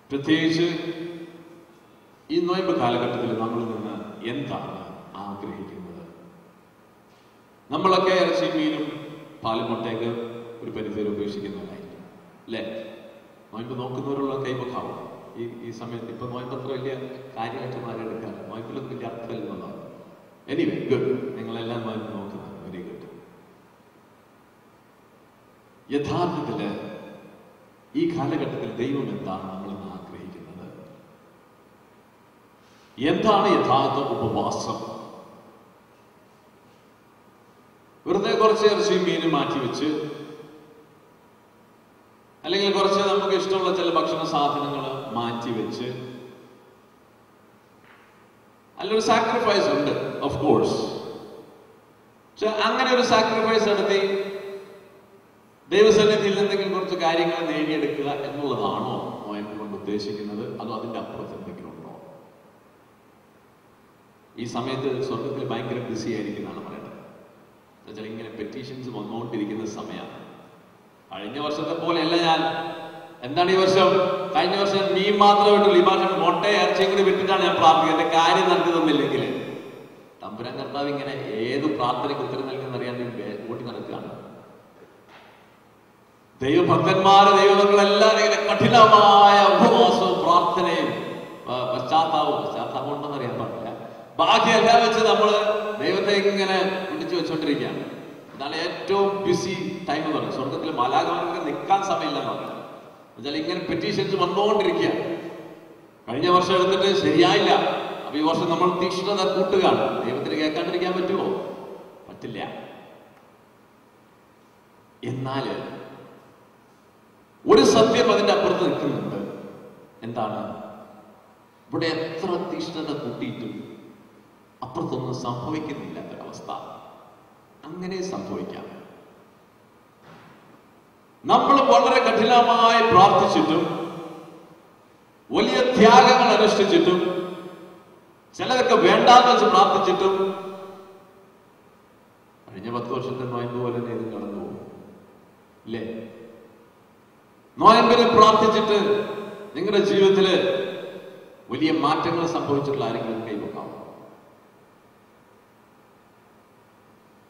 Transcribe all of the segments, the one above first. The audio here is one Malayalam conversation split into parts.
പ്രത്യേകിച്ച് ഈ നോയമ്പ് കാലഘട്ടത്തിൽ നമ്മളിൽ നിന്ന് എന്താണ് ആഗ്രഹിക്കുന്നത്? നമ്മളൊക്കെ ഇറച്ചി മീനും പാലും മുട്ടയൊക്കെ ഒരു പരിധിയിൽ ഉപേക്ഷിക്കുന്നവരായിരിക്കും അല്ലേ? നോയമ്പ് നോക്കുന്നവരുള്ള കൈപൊക്കാവും ഈ സമയത്ത്. ഇപ്പൊ നോയമ്പ് അത്ര വലിയ കാര്യമായിട്ടൊന്നും ആരും എടുക്കാറ്, നോയമ്പിലൊന്നും വലിയ അർത്ഥമില്ലെന്നുള്ളതാണ്. എനിവേ ഗുഡ്, നിങ്ങളെല്ലാം നോയമ്പ് നോക്കുന്നത് വെരി ഗുഡ്. യഥാർത്ഥത്തില് ഈ കാലഘട്ടത്തിൽ ദൈവം എന്താണ് നമ്മളെന്ന് ആഗ്രഹിക്കുന്നത്? എന്താണ് യഥാർത്ഥ ഉപവാസം? വെറുതെ കുറച്ച് ഇറച്ചിയും മീനും മാറ്റി വെച്ച്, അല്ലെങ്കിൽ കുറച്ച് നമുക്ക് ഇഷ്ടമുള്ള ചില ഭക്ഷണ സാധനങ്ങൾ മാറ്റി വെച്ച്, അതിലൊരു സാക്രിഫൈസ് ഉണ്ട് ഓഫ് കോഴ്സ്. പക്ഷെ അങ്ങനെ ഒരു സാക്രിഫൈസ് നടത്തി ദൈവസന്നിധിയിൽ എന്തെങ്കിലും കുറച്ച് കാര്യങ്ങൾ നേടിയെടുക്കുക എന്നുള്ളതാണോ നോയമ്പ് കൊണ്ട് ഉദ്ദേശിക്കുന്നത്? അതോ അതിൻ്റെ അപ്പുറത്ത് എന്തെങ്കിലും ഉണ്ടോ? ഈ സമയത്ത് സ്വർഗത്തിൽ ഭയങ്കര ബിസി ആയിരിക്കുന്നതാണ് പറയുന്നത്. എന്നുവെച്ചാൽ ഇങ്ങനെ പെറ്റീഷൻസ് വന്നുകൊണ്ടിരിക്കുന്ന സമയമാണ്. കഴിഞ്ഞ വർഷത്തെ പോലെയല്ല ഞാൻ. എന്താണ് ഈ വർഷം? കഴിഞ്ഞ വർഷം മീൻ മാത്രമേ വിട്ടുള്ളൂ. ഈ വർഷം മുട്ടയും ഇറച്ചിയും കൂടി വിട്ടിട്ടാണ് ഞാൻ പ്രാർത്ഥിക്കുന്നത്. എന്റെ കാര്യം നടത്തി തന്നില്ലെങ്കിൽ തമ്പുരാൻ കർത്താവ് ഇങ്ങനെ ഏത് പ്രാർത്ഥനയ്ക്ക് ഉത്തരം നൽകുന്ന അറിയാൻ ഓടി നടക്കുകയാണ്. ദൈവഭക്തന്മാര്, ദൈവങ്ങളെല്ലാവരും ഇങ്ങനെ കഠിനമായ ഉപവാസവും പ്രാർത്ഥനയും പശ്ചാത്താപം ഉണ്ടെന്ന് അറിയാൻ പാടില്ല. ബാക്കിയെല്ലാം വെച്ച് നമ്മള് ദൈവത്തെ ഇങ്ങനെ പിടിച്ചു വെച്ചോണ്ടിരിക്കുകയാണ്. ഇതാണ് ഏറ്റവും ബിസി ടൈം എന്ന് പറയുന്നത്. സ്വർഗത്തിൽ മാലാഖമാർക്ക് നിൽക്കാൻ സമയമില്ല എന്ന് പറയുന്നത്. എന്നുവെച്ചാൽ ഇങ്ങനെ പെറ്റീഷൻസ് വന്നുകൊണ്ടിരിക്കുക. കഴിഞ്ഞ വർഷം എടുത്തിട്ട് ശരിയായില്ല, അപ്പൊ ഈ വർഷം നമ്മൾ തീക്ഷ്ണത കൂട്ടുകയാണ്. ദൈവത്തിന് കേൾക്കാണ്ടിരിക്കാൻ പറ്റുമോ? പറ്റില്ല. എന്നാൽ ഒരു സത്യം അതിന്റെ അപ്പുറത്ത് നിൽക്കുന്നുണ്ട്. എന്താണ്? ഇവിടെ എത്ര തീക്ഷ്ണത കൂട്ടിയിട്ടും അപ്പുറത്തൊന്നും സംഭവിക്കുന്നില്ലാത്തൊരവസ്ഥ. അങ്ങനെ സംഭവിക്കാം. നമ്മൾ വളരെ കഠിനമായി പ്രാർത്ഥിച്ചിട്ടും വലിയ ത്യാഗങ്ങൾ അനുഷ്ഠിച്ചിട്ടും ചിലതൊക്കെ വേണ്ടാന്ന് വെച്ച് പ്രാർത്ഥിച്ചിട്ടും കഴിഞ്ഞ 10 വർഷത്തെ നോയമ്പ് പോലെ തന്നെ ഇത് കടന്നു പോകും ഇല്ലേ? നോയമ്പിന് പ്രാർത്ഥിച്ചിട്ട് നിങ്ങളുടെ ജീവിതത്തില് വലിയ മാറ്റങ്ങൾ സംഭവിച്ചിട്ടുള്ള ആരെങ്കിലും കൈവക്കാമോ?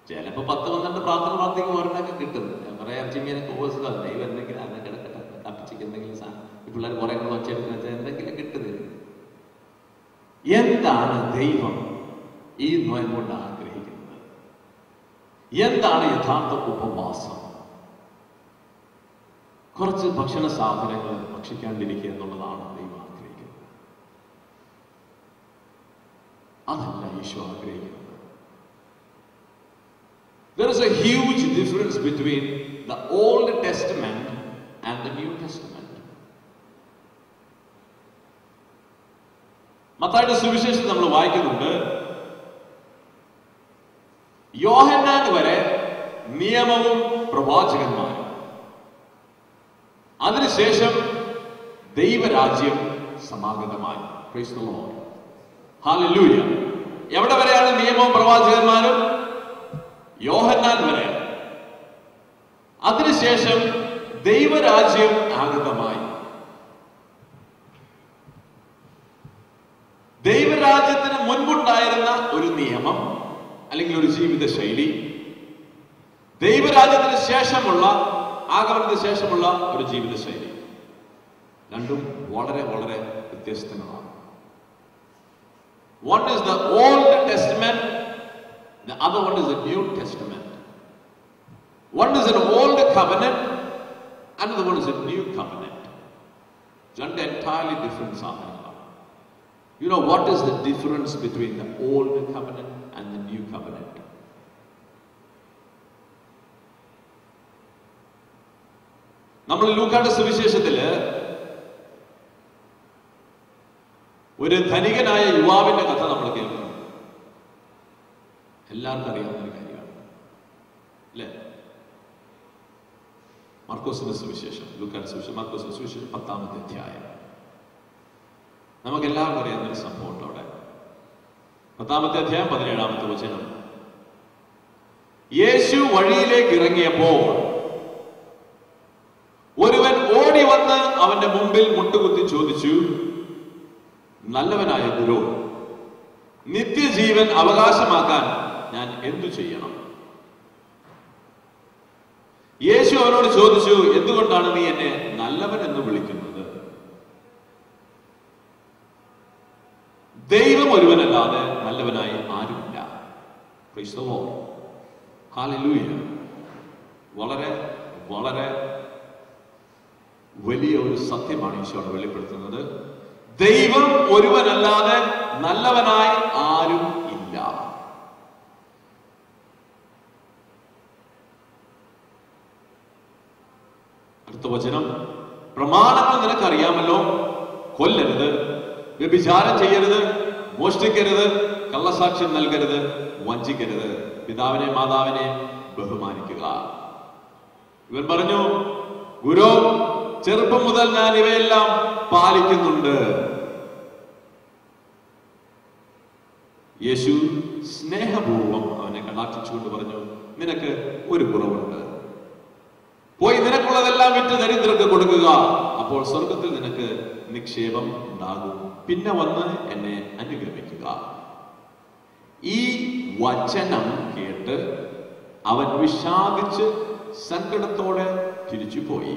ചിലപ്പോ 10-12 പ്രാർത്ഥന പ്രാർത്ഥിക്കും ഒരെണ്ണൊക്കെ കിട്ടും. കുറെ ഇറച്ചിമീനെ കോഴ്സ് ദൈവം എന്തെങ്കിലും അങ്ങനെ കിടക്കട്ടെ, കപ്പിച്ചിക്ക് എന്തെങ്കിലും സാധനം ഈ പിള്ളേർ കുറെ വെച്ചെടുക്കുന്ന വെച്ചാൽ എന്തെങ്കിലും കിട്ടുന്നത്. എന്താണ് ദൈവം ഈ നോയമ്പ് കൊണ്ട് ആഗ്രഹിക്കുന്നത്? എന്താണ് യഥാർത്ഥ ഉപവാസം? കുറച്ച് ഭക്ഷണ സാധനങ്ങൾ ഭക്ഷിക്കാണ്ടിരിക്കുക എന്നുള്ളതാണ് ദൈവം ആഗ്രഹിക്കുന്നത്. അതല്ല യേശു ആഗ്രഹിക്കുന്നത്. There is a huge difference between the Old Testament and the New Testament. മത്തായിയുടെ സുവിശേഷം നമ്മൾ വായിക്കുന്നുണ്ട്, യോഹന്നാൻ വരെ നിയമവും പ്രവാചകന്മാരും, അതിനുശേഷം ദൈവരാജ്യം സമാഗതമായി. Praise the Lord. Hallelujah. എവിടെ വരെയാണ് നിയമവും പ്രവാചകന്മാരും? യോഹന്നാൻ വരെ. അതിനുശേഷം ദൈവരാജ്യം ആഗതമായി. ദൈവരാജ്യത്തിന് മുൻപുണ്ടായിരുന്ന ഒരു നിയമം അല്ലെങ്കിൽ ഒരു ജീവിത ശൈലി, ദൈവരാജ്യത്തിന് ശേഷമുള്ള ആഗമനത്തിന് ശേഷമുള്ള ഒരു ജീവിത ശൈലി, രണ്ടും വളരെ വളരെ വ്യത്യസ്തങ്ങളാണ്. One is the Old Testament, the other one is the New Testament. One is an old covenant, another one is a new covenant. Two entirely different സാധനങ്ങളാണ്. You know what is the difference between the old covenant and the new covenant? നമ്മൾ ലൂക്കായുടെ സുവിശേഷത്തില് ഒരു ധനികനായ യുവാവിന്റെ കഥ നമ്മൾ കേൾക്കുന്നു. എല്ലാവർക്കും അറിയാവുന്ന ഒരു കാര്യമാണ് അല്ലേ? മർക്കോസിന്റെ സുവിശേഷം, ലൂക്കായുടെ സുവിശേഷം, മർക്കോസിന്റെ സുവിശേഷം 10-ാമത്തെ അധ്യായം. നമുക്ക് എല്ലാവർക്കും അറിയാവുന്ന ഒരു സംഭവം ഉണ്ട് അവിടെ. 10-ാമത്തെ അധ്യായം 17-ാമത്തെ വചനം. യേശു വഴിയിലേക്ക് ഇറങ്ങിയപ്പോൾ ഒരുവൻ ഓടി വന്ന് അവന്റെ മുമ്പിൽ മുട്ടുകുത്തി ചോദിച്ചു, നല്ലവനായ ഗുരു, നിത്യജീവൻ അവകാശമാക്കാൻ ഞാൻ എന്തു ചെയ്യണം? യേശു അവനോട് ചോദിച്ചു, എന്തുകൊണ്ടാണ് നീ എന്നെ നല്ലവൻ എന്ന് വിളിക്കുന്നത്? ദൈവം ഒരുവനല്ലാതെ നല്ലവനായി ആരുമില്ല. Price the Lord. ഹല്ലേലൂയ. വളരെ വളരെ വലിയ ഒരു സത്യമാണ് ഈശോയോട് വെളിപ്പെടുത്തുന്നത്. ദൈവം ഒരുവനല്ലാതെ നല്ലവനായി ആരും ഇല്ല. അടുത്ത വചനം, പ്രമാണങ്ങൾ നിനക്കറിയാമല്ലോ, കൊല്ലരുത്, വ്യഭിചാരം ചെയ്യരുത്, മോഷ്ടിക്കരുത്, കള്ളസാക്ഷ്യം നൽകരുത്, വഞ്ചിക്കരുത്, പിതാവിനെ മാതാവിനെ ബഹുമാനിക്കുക. ഇവൻ പറഞ്ഞു, ഗുരു, ചെറുപ്പം മുതൽ ഞാൻ ഇവയെല്ലാം പാലിക്കുന്നുണ്ട്. യേശു സ്നേഹപൂർവം അവനെ കടാക്ഷിച്ചുകൊണ്ട് പറഞ്ഞു, നിനക്ക് ഒരു കുറവുണ്ട്. പോയി നിനക്കുള്ളതെല്ലാം വിറ്റ് ദരിദ്രർക്ക് കൊടുക്കുക, അപ്പോൾ സ്വർഗത്തിൽ നിനക്ക് നിക്ഷേപം ഉണ്ടാകും. പിന്നെ വന്ന് എന്നെ അനുഗമിക്കുക. ഈ വചനം കേട്ട് അവൻ വിഷാദിച്ച് സങ്കടത്തോടെ തിരിച്ചുപോയി.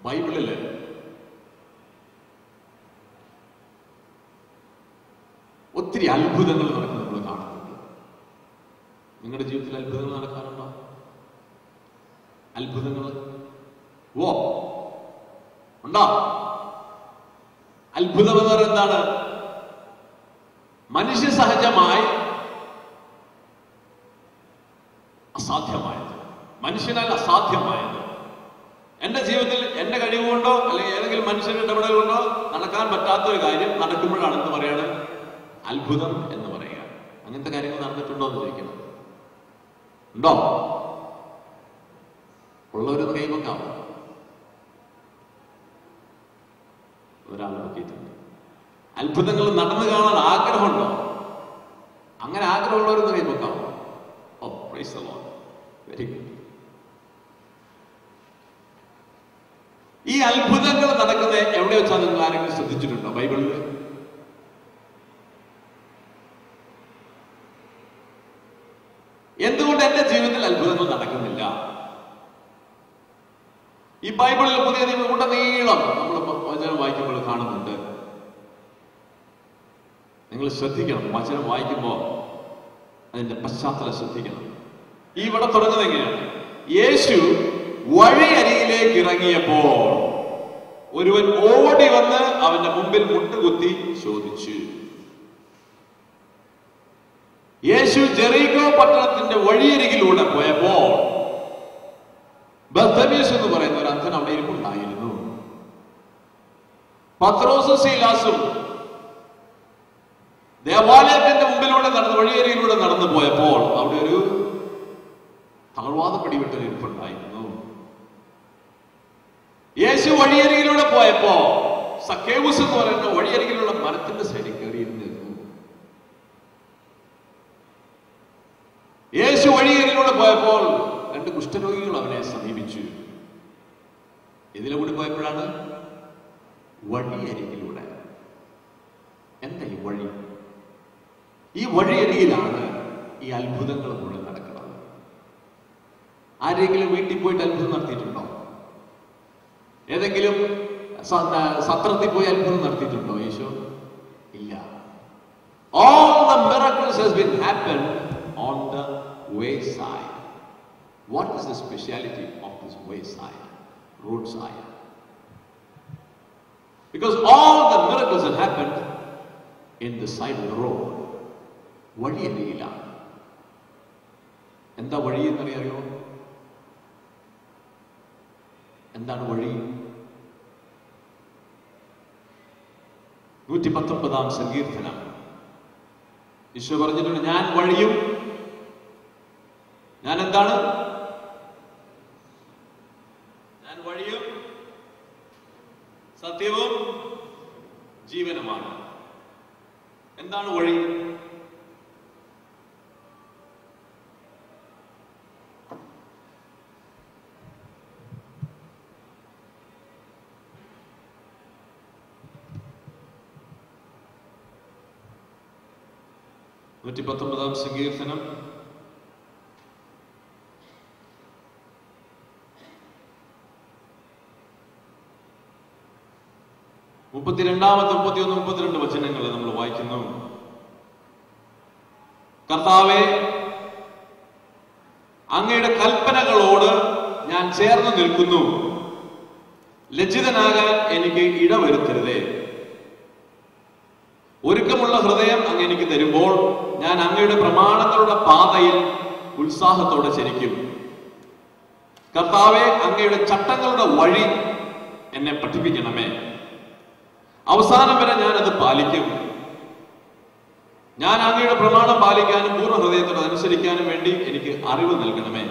ബൈബിളില് ഒത്തിരി അത്ഭുതങ്ങൾ നടക്കുന്നത് നമ്മൾ കാണുന്നുണ്ട്. നിങ്ങളുടെ ജീവിതത്തിൽ അത്ഭുതങ്ങൾ നടക്കാറുണ്ടോ? അത്ഭുതങ്ങൾ ഉണ്ടോ? അത്ഭുതം എന്ന് പറയുന്നത് എന്താണ്? മനുഷ്യ സഹജമായി അസാധ്യമായത്, മനുഷ്യനാൽ അസാധ്യമായത്, എന്റെ ജീവിതത്തിൽ എന്റെ കഴിവുകൊണ്ടോ അല്ലെങ്കിൽ ഏതെങ്കിലും മനുഷ്യന്റെ ഇടപെടൽ കൊണ്ടോ നടക്കാൻ പറ്റാത്ത ഒരു കാര്യം നടക്കുമ്പോഴാണ് എന്ന് പറയാണ് അത്ഭുതം എന്ന് പറയുക. അങ്ങനത്തെ കാര്യങ്ങൾ നടന്നിട്ടുണ്ടോ എന്ന് ചോദിക്കണം. ഉണ്ടോ? ഉള്ളവരൊന്ന് കൈവക്കാവോ? ഒരാൾ നോക്കിയിട്ടുണ്ട്. അത്ഭുതങ്ങൾ നടന്നു കാണാൻ ആഗ്രഹമുണ്ടോ? അങ്ങനെ ആഗ്രഹമുള്ളവരൊന്ന് കൈവക്കാവോ? ഓ, praise the lord. Very good. ഈ അത്ഭുതങ്ങൾ നടക്കുന്നത് എവിടെ വെച്ചാൽ നിങ്ങൾ ആരെങ്കിലും ശ്രദ്ധിച്ചിട്ടുണ്ടോ ബൈബിളിൽ? എന്തുകൊണ്ട് എന്റെ ജീവിതത്തിൽ അത്ഭുതങ്ങൾ നടക്കുന്നില്ല? ഈ ബൈബിളിൽ പുതിയ നിയമമുടനീളം നമ്മൾ വചനം വായിക്കുമ്പോൾ കാണുന്നുണ്ട്. നിങ്ങൾ ശ്രദ്ധിക്കണം, വചനം വായിക്കുമ്പോൾ അതിന്റെ പശ്ചാത്തലം ശ്രദ്ധിക്കണം. ഈ ഇവിടെ തുടങ്ങുന്നത് എങ്ങനെയാണ്? യേശു വഴിയരികിലേക്ക് ഇറങ്ങിയപ്പോൾ ഒരുവൻ ഓടി വന്ന് അവന്റെ മുമ്പിൽ മുട്ടുകുത്തി ചോദിച്ചു. യേശു ജെറീക്കോ പട്ടണത്തിന്റെ വഴിയരികിലൂടെ പോയപ്പോൾ ബർത്തമീസ് എന്ന് പറയുന്ന ഒരു അന്ധൻ അവിടെ ഇരിപ്പുണ്ടായിരുന്നു. പത്രോസും ശീലാസും ദേവാലയത്തിന്റെ മുമ്പിലൂടെ വഴിയരികിലൂടെ നടന്നു പോയപ്പോൾ അവിടെ ഒരു തളർവാദം പിടിവിട്ട ഇരിപ്പുണ്ടായിരുന്നു. യേശു വഴിയരികിലൂടെ പോയപ്പോ സക്കേവൂസ് എന്ന് പറയുന്ന വഴിയരികിലുള്ള മരത്തിന്റെ സൈഡിൽ കയറിയിരുന്നിരുന്നു. യേശു വഴിയരികിലൂടെ പോയപ്പോൾ രണ്ട് കുഷ്ഠരോഗികൾ അവനെ സമീപിച്ചു. ഇതിലൂടെ പോയപ്പോഴാണ് വഴിയരികിലൂടെ. എന്താ ഈ വഴി? ഈ വഴിയരികിലാണ് ഈ അത്ഭുതങ്ങൾ മുഴുവൻ നടക്കുന്നത്. ആരെങ്കിലും വീട്ടിൽ പോയിട്ട് അത്ഭുതം നടത്തിയിട്ടുണ്ടോ? ഏതെങ്കിലും സത്രത്തിൽ പോയി അത്ഭുതം നടത്തിയിട്ടുണ്ടോ യേശു? ഇല്ല. All the miracles has been happened on the wayside. What is the speciality of this wayside, roadside? Because all the miracles have happened in the side of the road. വഴിയരികിലാണ്. എന്താ വഴി എന്നറിയാമോ? എന്താണ് വഴി? 119 സങ്കീർത്തനം ഈശോ പറഞ്ഞിട്ടുണ്ട്, ഞാൻ വഴിയും, ഞാൻ എന്താണ്? ഞാൻ വഴിയും സത്യവും ജീവനുമാണ്. എന്താണ് വഴി? സങ്കീർത്തനം 32 32 വചനങ്ങൾ നമ്മൾ വായിക്കുന്നു. കർത്താവേ, അങ്ങയുടെ കൽപ്പനകളോട് ഞാൻ ചേർന്ന് നിൽക്കുന്നു. ലജ്ജിതനാകാൻ എനിക്ക് ഇടവരുത്തരുതേ. ഒരുക്കമുള്ള ഹൃദയം അങ്ങ് എനിക്ക് തരുമ്പോൾ ഞാൻ അങ്ങയുടെ പ്രമാണങ്ങളുടെ പാതയിൽ ഉത്സാഹത്തോടെ ചരിക്കും. കർത്താവേ, അങ്ങയുടെ ചട്ടങ്ങളുടെ വഴി എന്നെ പഠിപ്പിക്കണമേ. അവസാനം വരെ ഞാനത് പാലിക്കും. ഞാൻ അങ്ങയുടെ പ്രമാണം പാലിക്കാനും പൂർണ്ണ ഹൃദയത്തോട് അനുസരിക്കാനും വേണ്ടി എനിക്ക് അറിവ് നൽകണമേ.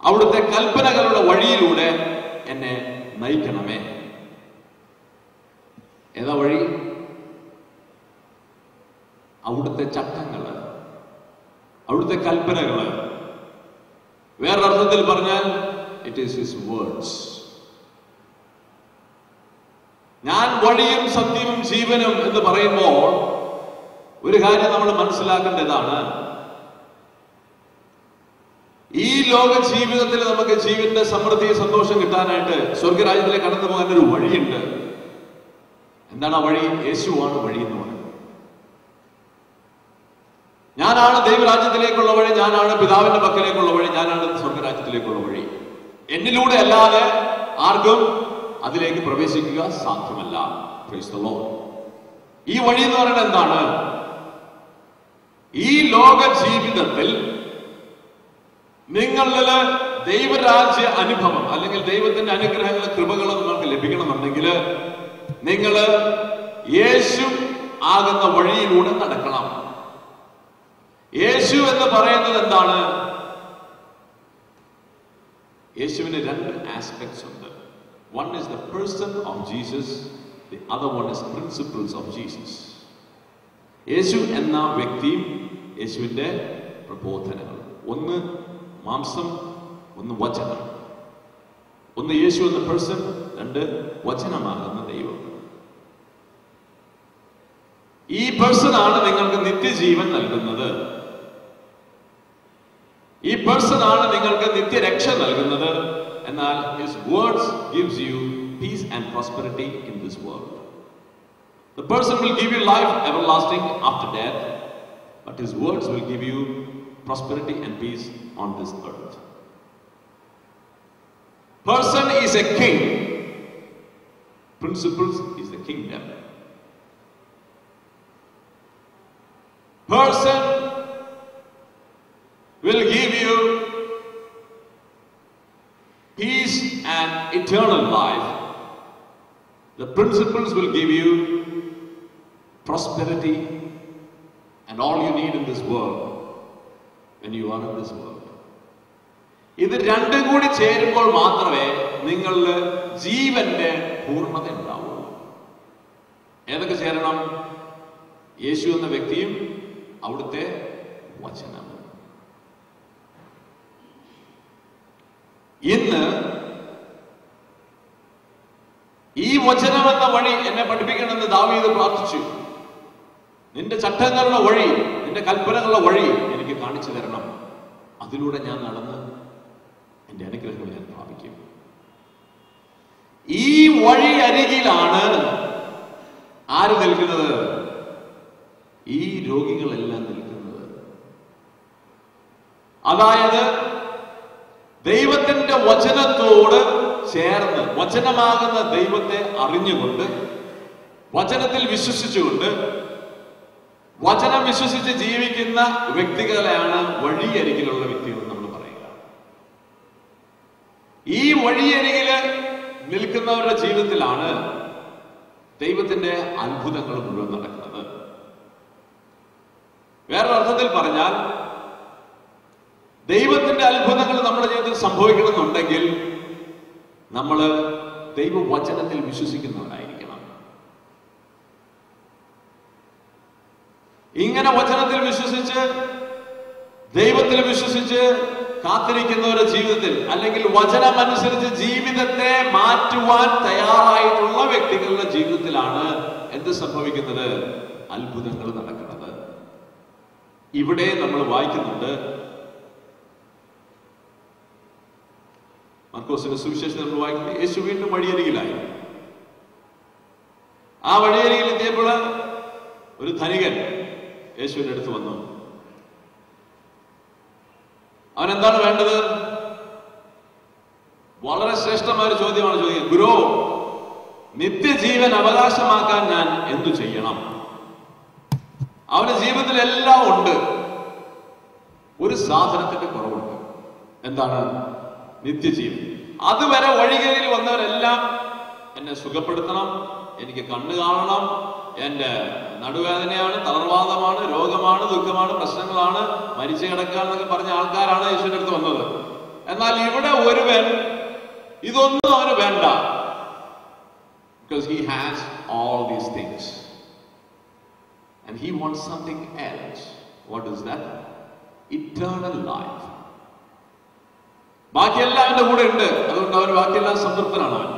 അവിടുത്തെ കൽപ്പനകളുടെ വഴിയിലൂടെ എന്നെ നയിക്കണമേ. ഏതാ വഴി? അവിടുത്തെ ചട്ടങ്ങള്, അവിടുത്തെ കൽപ്പനകള്. വേറൊരർത്ഥത്തിൽ പറഞ്ഞാൽ ഇറ്റ് ഈസ് ഹിസ് വേർഡ്സ്. ഞാൻ വഴിയും സത്യവും ജീവനും എന്ന് പറയുമ്പോൾ ഒരു കാര്യം നമ്മൾ മനസ്സിലാക്കേണ്ടതാണ്. ഈ ലോക ജീവിതത്തിൽ നമുക്ക് ജീവന്റെ സമൃദ്ധി, സന്തോഷം കിട്ടാനായിട്ട് സ്വർഗരാജ്യത്തിലേക്ക് കടന്നു പോകാൻ ഒരു വഴിയുണ്ട്. എന്താണ് ആ വഴി? യേശുവാണ് വഴി എന്ന് പറയുന്നത്. ഞാനാണ് ദൈവരാജ്യത്തിലേക്കുള്ള വഴി, ഞാനാണ് പിതാവിന്റെ പക്കലേക്കുള്ള വഴി, ഞാനാണ് സ്വർഗരാജ്യത്തിലേക്കുള്ള വഴി. എന്നിലൂടെ അല്ലാതെ ആർക്കും അതിലേക്ക് പ്രവേശിക്കുക സാധ്യമല്ല. Price the Lord. ഈ വഴി എന്ന് പറയുന്നത് എന്താണ്? ഈ ലോക ജീവിതത്തിൽ നിങ്ങളിൽ ദൈവരാജ്യ അനുഭവം അല്ലെങ്കിൽ ദൈവത്തിന്റെ അനുഗ്രഹങ്ങളും കൃപകളും നിങ്ങൾക്ക് ലഭിക്കണമെന്നുണ്ടെങ്കിൽ നിങ്ങൾ യേശു ആകുന്ന വഴിയിലൂടെ നടക്കണം. യേശു എന്ന് പറയുന്നത് എന്താണ്? യേശുവിന് രണ്ട് ആസ്പെക്ട്സ് ഉണ്ട്. One is the person of Jesus, the other one is principles of Jesus. യേശു എന്ന വ്യക്തിയും യേശുവിന്റെ പ്രബോധനങ്ങൾ. ഒന്ന് മാംസം, ഒന്ന് വചനം. ഒന്ന് യേശു എന്ന പേഴ്സൺ, രണ്ട് വചനമാകുന്ന ദൈവം. ഈ പേഴ്സണാണ് നിങ്ങൾക്ക് നിത്യജീവൻ നൽകുന്നത്. ഈ പേഴ്സണാണ് നിങ്ങൾക്ക് നിത്യരക്ഷ നൽകുന്നത്. എന്നാൽ his words gives you peace and prosperity in this world. The person will give you life everlasting after death, but his words will give you prosperity and peace on this earth. Person is a king. Principles is the kingdom. Person will give you peace and eternal life. The principles will give you prosperity and all you need in this world when you are in this world. ഇത് രണ്ടും കൂടി ചേരുമ്പോൾ മാത്രമേ നിങ്ങളിൽ ജീവന്റെ പൂർണ്ണത ഉണ്ടാവൂ. ഏതൊക്കെ ചേരണം? യേശു എന്ന വ്യക്തിയും അവിടുത്തെ വചനം. ഇന്ന് ഈ വചനം എന്ന വഴി എന്നെ പഠിപ്പിക്കണമെന്ന് ദാവീദ് പ്രാർത്ഥിച്ചു. നിന്റെ ചട്ടങ്ങളുടെ വഴി, നിന്റെ കൽപ്പനകളുടെ വഴി എനിക്ക് കാണിച്ചു തരണം. അതിലൂടെ ഞാൻ നടന്ന് എന്റെ അനുഗ്രഹങ്ങൾ ഞാൻ പ്രാപിക്കും. ഈ വഴി അരികിലാണ് ആര് നിൽക്കുന്നത്? ഈ രോഗികളെല്ലാം നിൽക്കുന്നത്. അതായത് ദൈവത്തിന്റെ വചനത്തോട് ചേർന്ന്, വചനമാകുന്ന ദൈവത്തെ അറിഞ്ഞുകൊണ്ട്, വചനത്തിൽ വിശ്വസിച്ചുകൊണ്ട്, വചനം വിശ്വസിച്ച് ജീവിക്കുന്ന വ്യക്തികളെയാണ് വഴിയരികിലുള്ള വ്യക്തികൾ നമ്മൾ പറയുക. ഈ വഴിയരികില് നിൽക്കുന്നവരുടെ ജീവിതത്തിലാണ് ദൈവത്തിന്റെ അത്ഭുതങ്ങൾ മുഴുവൻ നടക്കുന്നത്. വേറൊരർത്ഥത്തിൽ പറഞ്ഞാൽ ദൈവത്തിന്റെ അത്ഭുതങ്ങൾ നമ്മുടെ ജീവിതത്തിൽ സംഭവിക്കണമെന്നുണ്ടെങ്കിൽ നമ്മൾ ദൈവവചനത്തിൽ വിശ്വസിക്കുന്നവരായിരിക്കണം. ഇങ്ങനെ വചനത്തിൽ വിശ്വസിച്ച്, ദൈവത്തിൽ വിശ്വസിച്ച് കാത്തിരിക്കുന്നവരുടെ ജീവിതത്തിൽ, അല്ലെങ്കിൽ വചനമനുസരിച്ച് ജീവിതത്തെ മാറ്റുവാൻ തയ്യാറായിട്ടുള്ള വ്യക്തികളുടെ ജീവിതത്തിലാണ് എന്ത് സംഭവിക്കുന്നത്? അത്ഭുതങ്ങൾ നടക്കുന്നത്. ഇവിടെ നമ്മൾ വായിക്കുന്നുണ്ട്, മർക്കോസിന്റെ സുവിശേഷം നമ്മൾ വായിക്കുന്നത്, യേശു വീണ്ടും വഴിയരികിലായി. ആ വഴിയരികിൽ എത്തിയപ്പോൾ ഒരു ധനികൻ യേശുവിന്റെ അടുത്ത് വന്നു. അവൻ എന്താണ് വേണ്ടത്? വളരെ ശ്രേഷ്ഠമായ ഒരു ചോദ്യമാണ് ചോദിക്കുന്നത്. ഗുരു, നിത്യജീവൻ അവകാശമാക്കാൻ ഞാൻ എന്തു ചെയ്യണം? അവന്റെ ജീവിതത്തിൽ എല്ലാം ഉണ്ട്. ഒരു സാധനത്തിന്റെ കുറവുണ്ട്. എന്താണ്? നിത്യജീവൻ. അതുവരെ വഴികേറിൽ വന്നവരെല്ലാം എന്നെ സുഖപ്പെടുത്തണം, എനിക്ക് കണ്ണ് കാണണം, എന്റെ നടുവേദനയാണ്, തളർവാദമാണ്, രോഗമാണ്, ദുഃഖമാണ്, പ്രശ്നങ്ങളാണ്, മരിച്ചു കിടക്കാന്നൊക്കെ പറഞ്ഞ ആൾക്കാരാണ് യേശുവിന്റെ അടുത്ത് വന്നത്. എന്നാൽ ഇവിടെ ഒരുവൻ ഇതൊന്നും അവന് വേണ്ട. Because he has all these things and he wants something else. What is that? Eternal life. ബാക്കിയെല്ലാം അവന്റെ കൂടെ ഉണ്ട്, അതുകൊണ്ട് അവൻ ബാക്കിയെല്ലാം സംതൃപ്തനാണ്. അവൻ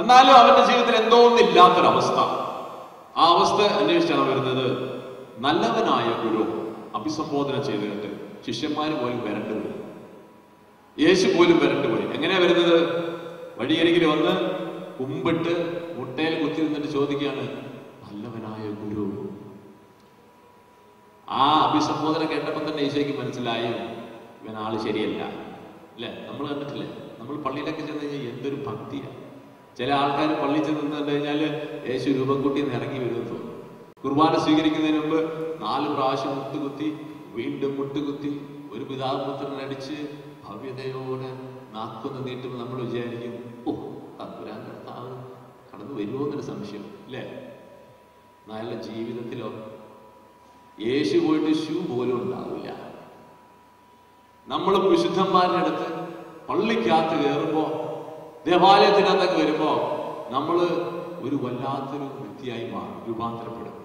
എന്നാലും അവന്റെ ജീവിതത്തിൽ എന്തോ ഒന്നില്ലാത്തൊരവസ്ഥ. ആ അവസ്ഥ അന്വേഷിച്ചാണ് വരുന്നത്. നല്ലവനായ ഗുരു അഭിസംബോധന ചെയ്തിട്ട് ശിഷ്യന്മാർ പോലും വരണ്ടുപോയി, യേശു പോലും വരണ്ടുപോയി. എങ്ങനെയാ വരുന്നത്? വഴിയരികിൽ വന്ന് കുമ്പിട്ട് മുട്ടയിൽ കുത്തിരുന്നിട്ട് ചോദിക്കുകയാണ്, നല്ലവനായ ഗുരു. ആ അഭിസംബോധന കേട്ടപ്പോൾ തന്നെ ഈശോയ്ക്ക് മനസ്സിലായി ഇവൻ ആള് ശരിയല്ല. അല്ലെ? നമ്മൾ കണ്ടിട്ടില്ലേ? നമ്മൾ പള്ളിയിലൊക്കെ ചെന്ന് കഴിഞ്ഞാൽ എന്തൊരു ഭക്തിയാണ്. ചില ആൾക്കാർ പള്ളിയിൽ ചെന്ന് നിന്ന് കഴിഞ്ഞാൽ യേശു രൂപക്കുട്ടി ഇറങ്ങി വരുമെന്ന് തോന്നും. കുർബാന സ്വീകരിക്കുന്നതിന് മുമ്പ് 4 പ്രാവശ്യം മുട്ടുകുത്തി, വീണ്ടും മുട്ടുകുത്തി, ഒരു പിതാവ് പുത്രനെ അടിച്ച് ഭവ്യതയോടെ നാക്കൊന്ന് നീട്ടുമ്പോൾ നമ്മൾ വിചാരിക്കും, ഓ തമ്പുരാൻ കർത്താവ് കടന്നു വരുമോ എന്നൊരു സംശയം. അല്ലേ? നല്ല ജീവിതത്തിലോ യേശു പോയിട്ട് ഷൂ പോലും ഉണ്ടാവില്ല. നമ്മൾ വിശുദ്ധന്മാരുടെ അടുത്ത് പള്ളിക്കകത്ത് കയറുമ്പോ, ദേവാലയത്തിനകത്തൊക്കെ വരുമ്പോ നമ്മൾ ഒരു വല്ലാത്തൊരു വ്യക്തിയായി മാറും, രൂപാന്തരപ്പെടും.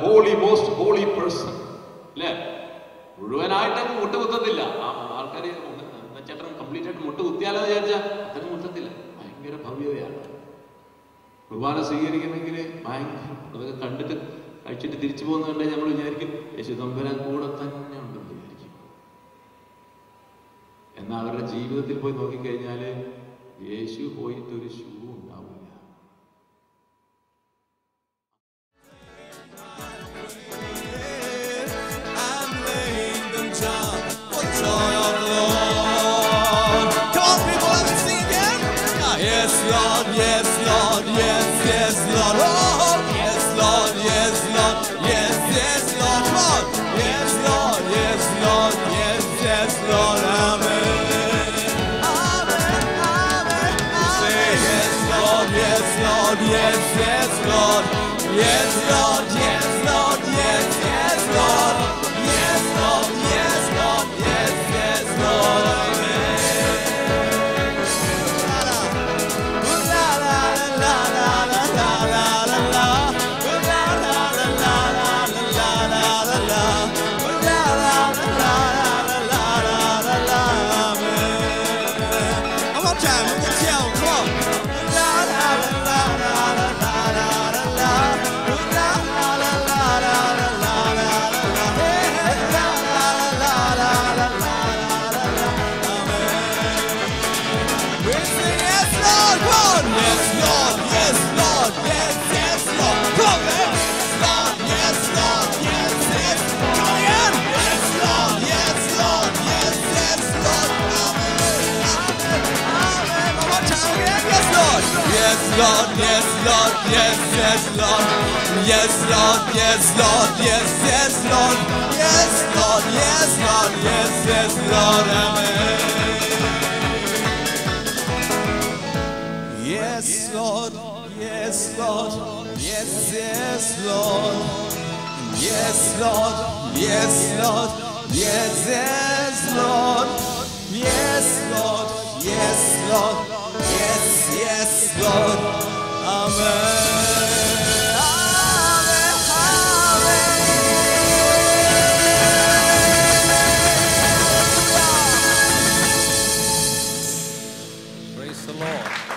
Holy, most holy person. അല്ലേ? മുഴുവനായിട്ടൊക്കെ മുട്ടുകുത്തത്തില്ല. ആൾക്കാർ ചേട്ടൻ കംപ്ലീറ്റ് ആയിട്ട് മുട്ടുകുത്തിയാലോ വിചാരിച്ചാൽ അത്രയും മുട്ടത്തില്ല. ഭയങ്കര ഭവ്യതയാണ്. കുർബാന സ്വീകരിക്കണമെങ്കിൽ ഭയങ്കര, അതൊക്കെ കണ്ടിട്ട് കഴിച്ചിട്ട് തിരിച്ചു പോകുന്ന കണ്ടാൽ നമ്മൾ വിചാരിക്കും യേശു തമ്പുരാൻ കൂടെ തന്നെ ഉണ്ടെന്ന് വിചാരിക്കും. എന്നാൽ അവരുടെ ജീവിതത്തിൽ പോയി നോക്കിക്കഴിഞ്ഞാൽ യേശു പോയിട്ടൊരു ഷൂ ഉണ്ടാവില്ല. Yes, Lord, yes, Lord, yes, yes, Lord. Oh, yes, Lord, yes, Lord, yes, yes, Lord. Come on. Yes, Lord, yes, Lord, yes, yes, Lord. Amen. Amen, amen, amen. Say yes, Lord, yes, Lord, yes, yes, Lord. Yes, Lord, yes, Lord, yes, yes, Lord. Yes, Lord, yes, Lord, yes, yes, Lord. Yes, Lord, yes, Lord, yes, yes, Lord. Yes, Lord, yes, Lord, yes, yes, Lord. Yes, Lord, yes, Lord, yes, yes, Lord. Amen. Yes, Lord, yes, Lord, yes, yes, Lord. Yes, Lord, yes, Lord, yes, yes, Lord. Yes, Lord, yes, Lord. Yes, yes, Lord. Amen. Amen. Amen. Praise the Lord.